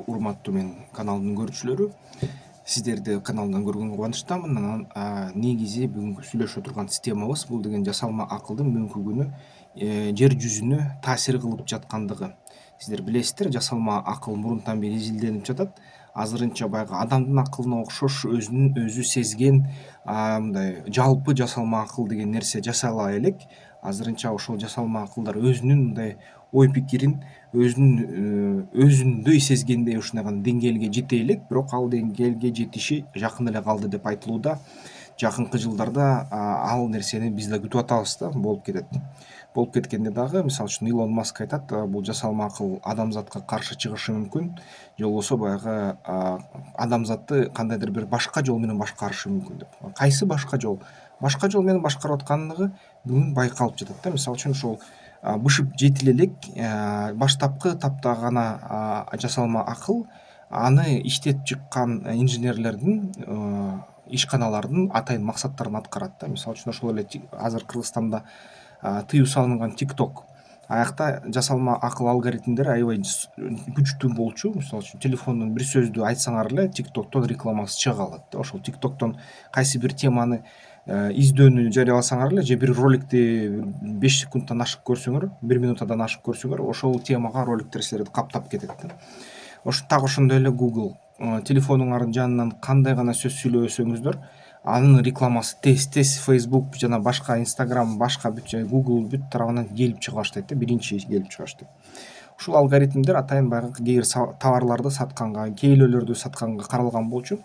урматтуу менин каналымдын көрүүчүлөрү, сиздерди каналдан көргөнгө кубанычтамын. Анан негизи бүгүнкү сүйлөшө турган темабыз бул деген жасалма акылдын бүгүнкү күнү жер жүзүнө таасир кылып жаткандыгы. Сиздер билесиздер, жасалма акыл мурунтан бери изилденип жатат. Азырынча баягы адамдын акылына окшош өзүнүн өзү сезген мындай жалпы жасалма акыл деген нерсе жасала элек. Азырынча ошол жасалма акылдар өзүнүн мындай ой пикирин өзүндөй сезгендей ушундай деңгээлге жете элек, бирок ал деңгээлге жетиши жакын эле калды деп айтылууда. Жакынкы жылдарда ал нерсени биз да күтүп атабыз да, болуп кетет. Болуп кеткенде дагы, мисалы үчүн Илон Маск айтат, бул жасалма акыл адамзатка каршы чыгышы мүмкүн, же болбосо баягы адамзатты кандайдыр бир башка жол менен башкарышы мүмкүн деп. Кайсы башка жол? Башка жол менен башкарып аткандыгы бүгүн байкалып жатат да. Мисалы үчүн ушул бышып жетиле элек баштапкы тапта гана жасалма акыл аны иштеп чыккан инженерлердин ишканалардын атайын максаттарын аткарат да. Мисалы үчүн ошол эле азыр Кыргызстанда тыюу салынган TikTok, аякта жасалма акыл алгоритмдери аябай күчтүү болчу. Мисалы үчүн телефондон бир сөздү айтсаңар эле TikToктон рекламасы чыга калат да. Ошол TikToктон кайсы бир теманы издөөнү жарыяласаңар эле, же бир роликти 5 секундтан ашык көрсөңөр, 1 минутадан ашык көрсөңөр, ошол темага роликтер силерди каптап кетет да. Так ошондой эле Google, телефонуңардын жанынан кандай гана сөз сүйлөбөсөңүздөр, анын рекламасы тез Facebook жана башка Instagram, башка Google бүт тарабынан келип чыга баштайт да, биринчи келип чыга баштайт. Ушул алгоритмдер атайын баягы кээ бир товарларды сатканга, кейлөөлөрдү сатканга каралган болчу.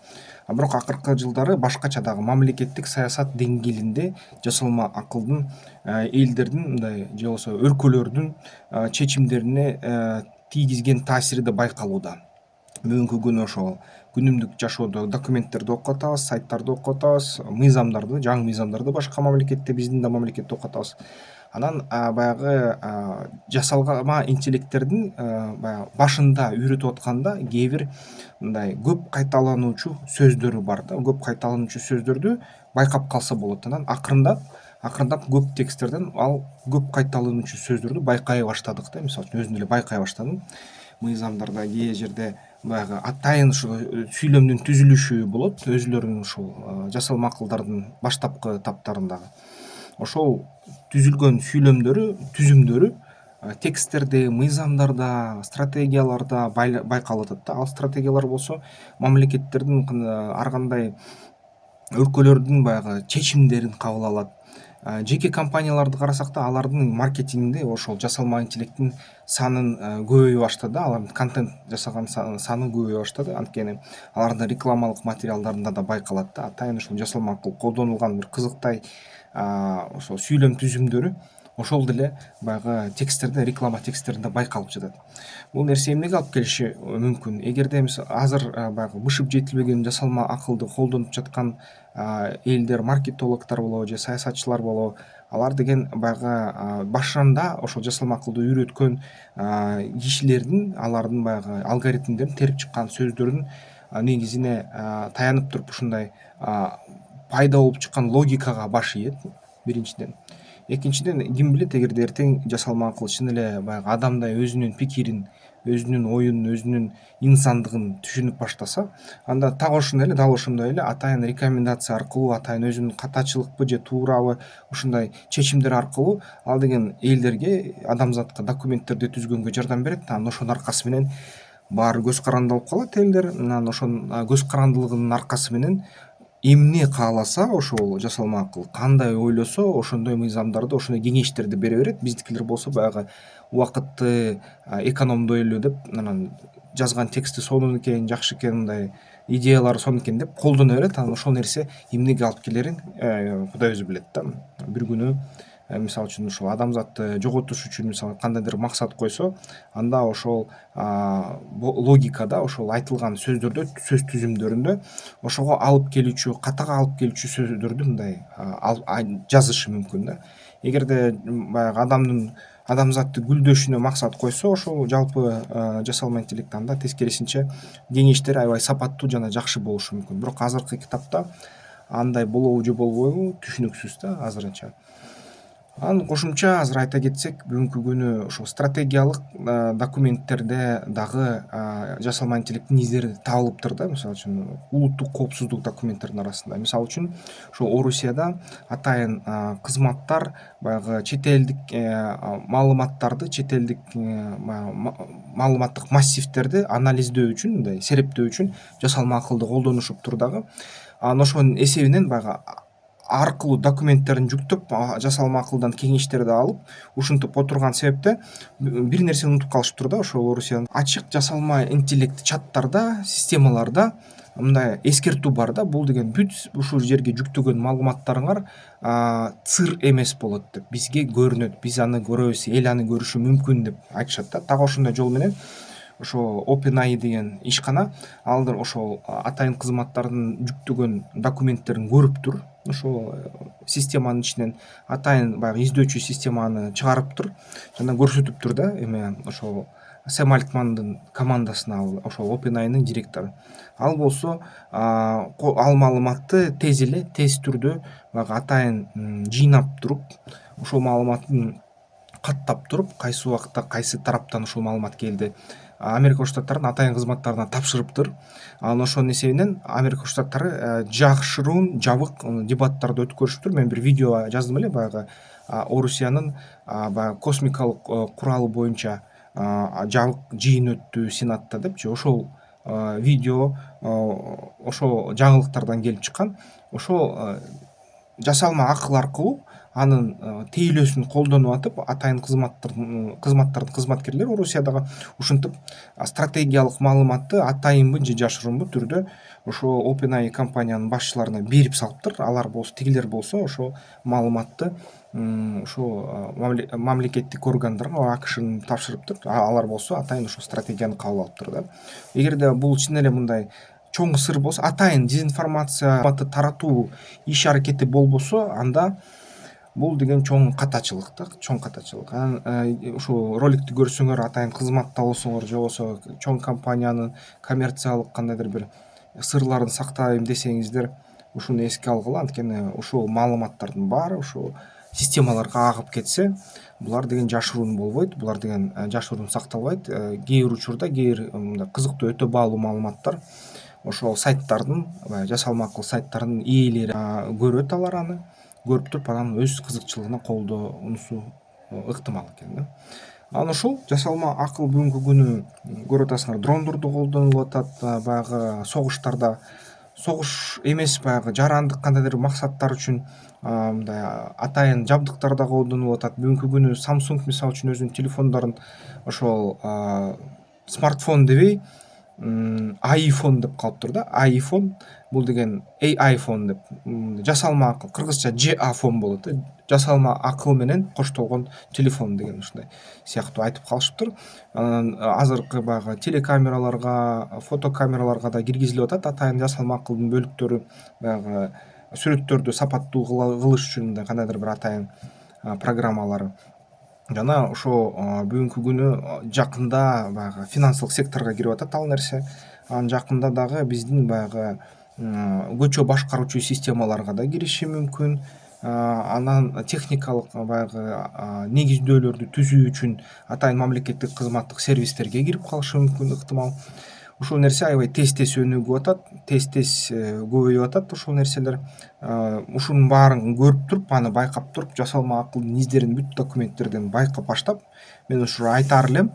Бирок акыркы жылдары башкача дагы мамлекеттик саясат деңгээлинде жасалма акылдын элдердин мындай же болбосо өлкөлөрдүн чечимдерине тийгизген таасири да байкалууда. Бүгүнкү күнү ошол күнүмдүк жашоодо документтерди окуп атабыз, сайттарды окуп атабыз, мыйзамдарды, жаңы мыйзамдарды башка мамлекетте, биздин да мамлекетте окуп атабыз. Анан баягы жасалма интеллекттердин баягы башында үйрөтүп атканда кээ бир мындай көп кайталануучу сөздөрү бар да. Көп кайталануучу сөздөрдү байкап калса болот. Анан акырындап көп тексттерден ал көп кайталануучу сөздөрдү байкай баштадык да. Мисалы үчүн өзүм деле байкай баштадым. Мыйзамдарда кээ жерде баягы атайын ушул сүйлөмдүн түзүлүшү болот, өзүлөрүнүн ушул жасалма акылдардын баштапкы таптарындагы. Ошол түзүлгөн сүйлөмдөрү, түзүмдөрү тексттерде, мыйзамдарда, стратегияларда байкалып атат да. Ал стратегиялар болсо мамлекеттердин ар кандай өлкөлөрдүн баягы чечимдерин кабыл алат. Жеке компанияларды карасак да, алардын маркетингинде ошол жасалма интеллекттин санын көбөйө баштады, алардын контент жасаган саны көбөйө баштады. Анткени алардын рекламалык материалдарында да байкалат да. Атайын ушул жасалма акыл колдонулган бир кызыктай ошол сүйлөм түзүмдөрү ошол деле баягы тексттерде, реклама тексттеринде байкалып жатат. Бул нерсе эмнеге алып келиши мүмкүн? Эгерде азыр баягы бышып жетилбеген жасалма акылды колдонуп жаткан элдер, маркетологдор болобу же саясатчылар болобу, алар деген баягы башында ошол жасалма акылды үйрөткөн кишилердин, алардын баягы алгоритмдерин терип чыккан сөздөрүн негизине таянып туруп ушундай пайда болуп чыккан логикага баш ийет, биринчиден. Экинчиден, ким билет, эгерде эртең жасалма акыл чын эле баягы адамдай өзүнүн пикирин, өзүнүн оюн, өзүнүн инсандыгын түшүнүп баштаса, анда дал ошондой эле атайын рекомендация аркылуу, атайын өзүнүн катачылыкпы же туурабы ушундай чечимдер аркылуу ал деген элдерге, адамзатка документтерди түзгөнгө жардам берет. Анан ошонун аркасы менен баары көз карандылап калат элдер. Анан ошонун көз карандылыгынын аркасы менен эмне кааласа ошол жасалма акыл, кандай ойлосо ошондой мыйзамдарды, ошондой кеңештерди бере берет. Биздикилер болсо баягы убакытты экономдойлу деп, анан жазган тексти сонун экен, жакшы экен, мындай идеялары сонун экен деп колдоно берет. Анан ошол нерсе эмнеге алып келерин Кудай өзү билет да. Бир күнү мисалы үчүн ушул адамзатты жоготуш үчүн мисалы кандайдыр максат койсо, анда ошол логикада, ошол айтылган сөздөрдө, сөз түзүмдөрүндө ошого алып келүүчү, катага алып келүүчү сөздөрдү мындай жазышы мүмкүн да. Эгерде баягы адамзатты гүлдөшүнө максат койсо, ошол жалпы жасалма интеллект анда тескерисинче кеңештер аябай сапаттуу жана жакшы болушу мүмкүн. Бирок азыркы китапта андай болобу же болбойбу түшүнүксүз да азырынча. Анан кошумча азыр айта кетсек, бүгүнкү күнү ошо стратегиялык документтерде дагы жасалма интеллекттин издери табылыптыр да. Мисалы үчүн улуттук коопсуздук документтердин арасында, мисалы үчүн ошо Орусияда атайын кызматтар баягы чет элдик маалыматтарды, чет элдик маалыматтык массивтерди анализдөө үчүн, мындай серептөө үчүн жасалма акылды колдонушуптур дагы. Анан ошонун эсебинен баягы аркылуу документтерин жүктөп, жасалма акылдан кеңештерди алып, ушинтип отурган себептен бир нерсени унутуп калышыптыр да. Ошол Орусиянын ачык жасалма интеллект чаттарда, системаларда мындай эскертүү бар да: бул деген бүт ушул жерге жүктөгөн маалыматтарыңар сыр эмес болот деп, бизге көрүнөт, биз аны көрөбүз, эл аны көрүшү мүмкүн деп айтышат да. Так ошондой жол менен ошо OpenAI деген ишкана алар ошол атайын кызматтардын жүктөгөн документтерин көрүптүр. Ошол системанын ичинен атайын баягы издөөчү системаны чыгарыптыр жана көрсөтүптүр да. Эме ошол Сэм Альтмандын командасына, ошол OpenAIнын директору. Ал болсо ал маалыматты тез эле, тез түрдө баягы атайын жыйнап туруп, ошол маалыматтын каттап туруп, кайсы убакытта кайсы тараптан ушул маалымат келди, Америка Коңшу Штаттарынын атайын кызматтарына тапшырыптыр. Анан ошонун эсебинен Америка Коңшу Штаттары жакшыруун жабык дебаттарды өткөрүшүптүр. Мен бир видео жаздым эле, баягы Орусиянын баягы космикалык куралы боюнча жабык жыйын өттү Сенатта депчи. Ошол видео ошол жаңылыктардан келип чыккан. Ошол жасалма акыл аркылуу анын тейлөөсүн колдонуп атып, атайын кызматтардын кызматкерлери Орусиядагы ушинтип стратегиялык маалыматты атайынбы же жашыруунбу түрдө ошо OpenAI компаниянын башчыларына берип салыптыр. Алар болсо, тигилер болсо ошол маалыматты ошо мамлекеттик органдарга, АКШнын тапшырыптыр. Алар болсо атайын ошо стратегияны кабыл алыптыр да. Эгерде бул чын эле мындай чоң сыр болсо, атайын дезинформация таратуу иш аракети болбосо, анда бул деген чоң катачылык да, чоң катачылык. Анан ушул роликти көрсөңөр, атайын кызматта болсоңор же болбосо чоң компаниянын коммерциялык кандайдыр бир сырларын сактайм десеңиздер, ушуну эске алгыла. Анткени ушул маалыматтардын баары ушул системаларга агып кетсе, булар деген жашыруун болбойт, булар деген жашыруун сакталбайт. Кээ бир учурда, кээ бир мындай кызыктуу, өтө баалуу маалыматтар ошол сайттардын, жасалма акыл сайттарынын ээлери көрөт, алар аны көрүп туруп, анан өз кызыкчылыгына колдонуусу ыктымал экен да. Анан ушул жасалма акыл бүгүнкү күнү көрүп атасыңар, дрондордо колдонулуп атат, баягы согуштарда, согуш эмес, баягы жарандык кандайдыр максаттар үчүн мындай атайын жабдыктарда колдонулуп атат. Бүгүнкү күнү Samsung мисалы үчүн өзүнүн телефондорун ошол смартфон дебей iPhone деп калыптыр да. iPhone бул деген iPhone деп, жасалма акыл, кыргызча JAphone болот. Жасалма акыл менен коштолгон телефон деген ушундай сыяктуу айтып калышыптыр. Анан азыркы баягы телекамераларга, фотокамераларга да киргизилип атат атайын жасалма акылдын бөлүктөрү, баягы сүрөттөрдү сапаттуу кылыш үчүн кандайдыр бир атайын программалары. Жана ошо бүгүнкү күнү жакында баягы финансылык секторго кирип атат ал нерсе. Анан жакында дагы биздин баягы көчө башкаруучу системаларга да кириши мүмкүн. Анан техникалык баягы негиздөөлөрдү түзүү үчүн атайын мамлекеттик кызматтык сервистерге кирип калышы мүмкүн, ыктымал. Ушул нерсе аябай тез өнүгүп атат, тез көбөйүп атат ушул нерселер. Ушунун баарын көрүп туруп, аны байкап туруп, жасалма акылдын издерин бүт документтерден байкап баштап, мен ушуну айтаар элем,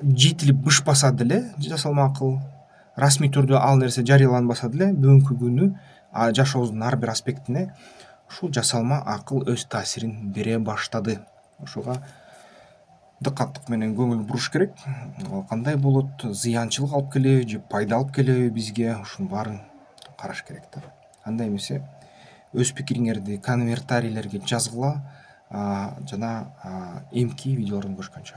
жетилип бышпаса деле жасалма акыл, расмий түрдө ал нерсе жарыяланбаса деле, бүгүнкү күнү жашообуздун ар бир аспектине ушул жасалма акыл өз таасирин бере баштады. Ошого дыкаттык менен көңүл буруш керек. Ал кандай болот, зыянчылык алып келеби же пайда алып келеби бизге, ушунун баарын караш керек да. Андай эмесе өз пикириңерди комментарийлерге жазгыла, жана эмки видеолордун көрүшкөнчө.